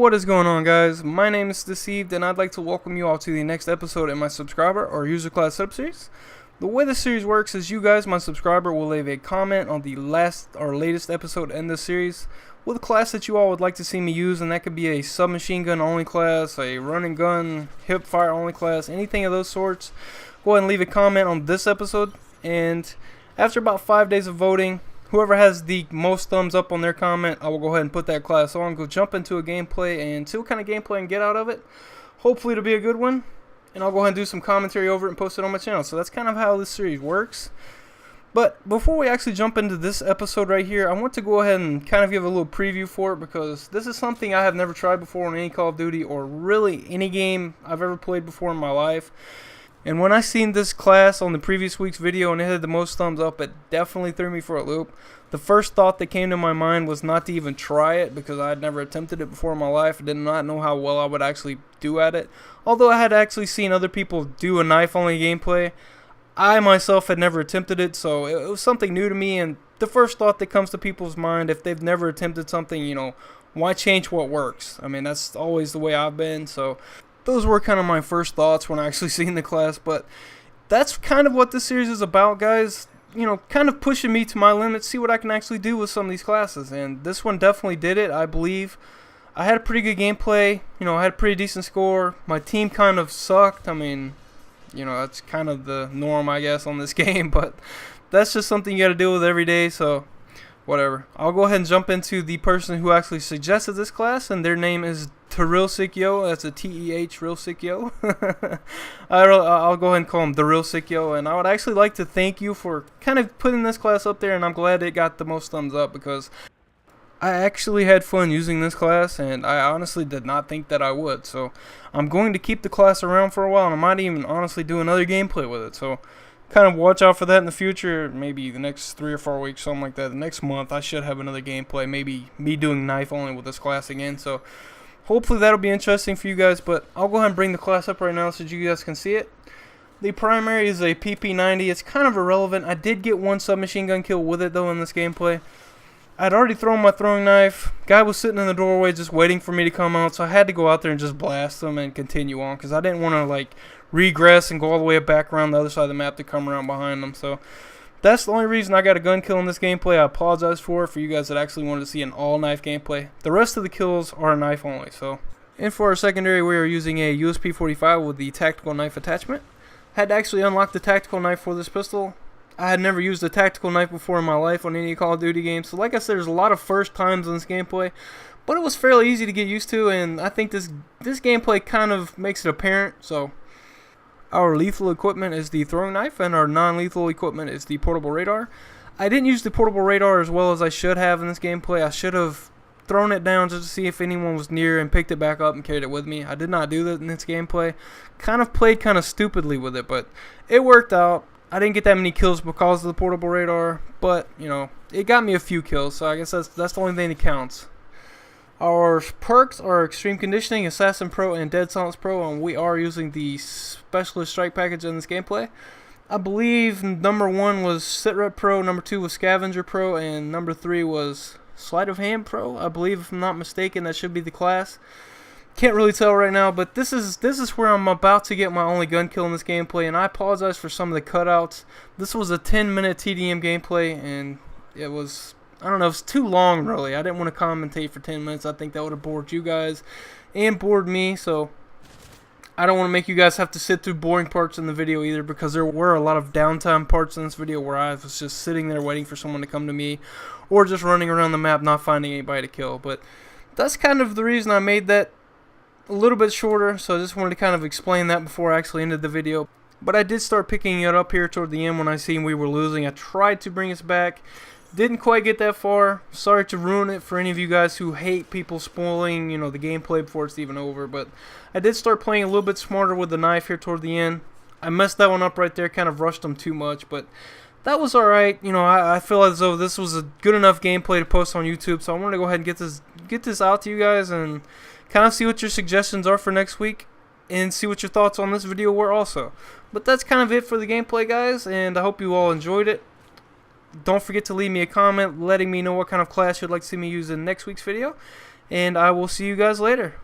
What is going on, guys? My name is Deceived, and I'd like to welcome you all to the next episode in my subscriber or user class subseries. The way the series works is you guys, my subscriber, will leave a comment on the last or latest episode in this series with a class that you all would like to see me use, and that could be a submachine gun only class, a run and gun, hip fire only class, anything of those sorts. Go ahead and leave a comment on this episode, and after about 5 days of voting, whoever has the most thumbs up on their comment, I will go ahead and put that class on, go jump into a gameplay, and see what kind of gameplay I can get out of it. Hopefully it'll be a good one, and I'll go ahead and do some commentary over it and post it on my channel. So that's kind of how this series works. But before we actually jump into this episode right here, I want to go ahead and kind of give a little preview for it, because this is something I have never tried before on any Call of Duty or really any game I've ever played before in my life. And when I seen this class on the previous week's video and it had the most thumbs up, it definitely threw me for a loop. The first thought that came to my mind was not to even try it, because I had never attempted it before in my life. I did not know how well I would actually do at it. Although I had actually seen other people do a knife-only gameplay, I myself had never attempted it, so it was something new to me. And the first thought that comes to people's mind, if they've never attempted something, you know, why change what works? I mean, that's always the way I've been, so those were kind of my first thoughts when I actually seen the class. But that's kind of what this series is about, guys. You know, kind of pushing me to my limits, see what I can actually do with some of these classes. And this one definitely did it, I believe. I had a pretty good gameplay. You know, I had a pretty decent score. My team kind of sucked. I mean, you know, that's kind of the norm, I guess, on this game. But that's just something you got to deal with every day, so whatever. I'll go ahead and jump into the person who actually suggested this class, and their name is Real Sick Yo. That's a T-E-H, Real Sick Yo. I'll go ahead and call him The Real Sick Yo, and I would actually like to thank you for kind of putting this class up there, and I'm glad it got the most thumbs up, because I actually had fun using this class, and I honestly did not think that I would. So I'm going to keep the class around for a while, and I might even honestly do another gameplay with it. So kind of watch out for that in the future. Maybe the next 3 or 4 weeks, something like that. The next month I should have another gameplay, maybe me doing knife only with this class again. So hopefully that'll be interesting for you guys. But I'll go ahead and bring the class up right now so you guys can see it. The primary is a PP90. It's kind of irrelevant. I did get one submachine gun kill with it though in this gameplay. I'd already thrown my throwing knife. Guy was sitting in the doorway just waiting for me to come out, so I had to go out there and just blast him and continue on, because I didn't want to like regress and go all the way back around the other side of the map to come around behind them. So that's the only reason I got a gun kill in this gameplay. I apologize for you guys that actually wanted to see an all knife gameplay. The rest of the kills are knife only. So, and for our secondary, we are using a USP-45 with the tactical knife attachment. Had to actually unlock the tactical knife for this pistol. I had never used a tactical knife before in my life on any Call of Duty game, so like I said, there's a lot of first times in this gameplay, but it was fairly easy to get used to, and I think this gameplay kind of makes it apparent. So our lethal equipment is the throwing knife, and our non-lethal equipment is the portable radar. I didn't use the portable radar as well as I should have in this gameplay. I should have thrown it down just to see if anyone was near and picked it back up and carried it with me. I did not do that in this gameplay. Kind of played kind of stupidly with it, but it worked out. I didn't get that many kills because of the portable radar, but, you know, it got me a few kills, so I guess that's the only thing that counts. Our perks are Extreme Conditioning, Assassin Pro, and Dead Silence Pro, and we are using the Specialist Strike package in this gameplay. I believe number 1 was Sitrep Pro, number 2 was Scavenger Pro, and number 3 was Sleight of Hand Pro. I believe, if I'm not mistaken, that should be the class. Can't really tell right now, but this is where I'm about to get my only gun kill in this gameplay, and I apologize for some of the cutouts. This was a 10-minute TDM gameplay, and it was, I don't know, it was too long, really. I didn't want to commentate for 10 minutes. I think that would have bored you guys and bored me, so I don't want to make you guys have to sit through boring parts in the video either, because there were a lot of downtime parts in this video where I was just sitting there waiting for someone to come to me, or just running around the map not finding anybody to kill. But that's kind of the reason I made that a little bit shorter, so I just wanted to kind of explain that before I actually ended the video. But I did start picking it up here toward the end when I seen we were losing. I tried to bring us back, didn't quite get that far. Sorry to ruin it for any of you guys who hate people spoiling, you know, the gameplay before it's even over, but I did start playing a little bit smarter with the knife here toward the end. I messed that one up right there, kind of rushed them too much, but that was alright. You know, I feel as though this was a good enough gameplay to post on YouTube, so I wanted to go ahead and get this out to you guys and kind of see what your suggestions are for next week, and see what your thoughts on this video were also. But that's kind of it for the gameplay, guys, and I hope you all enjoyed it. Don't forget to leave me a comment letting me know what kind of class you'd like to see me use in next week's video. and I will see you guys later.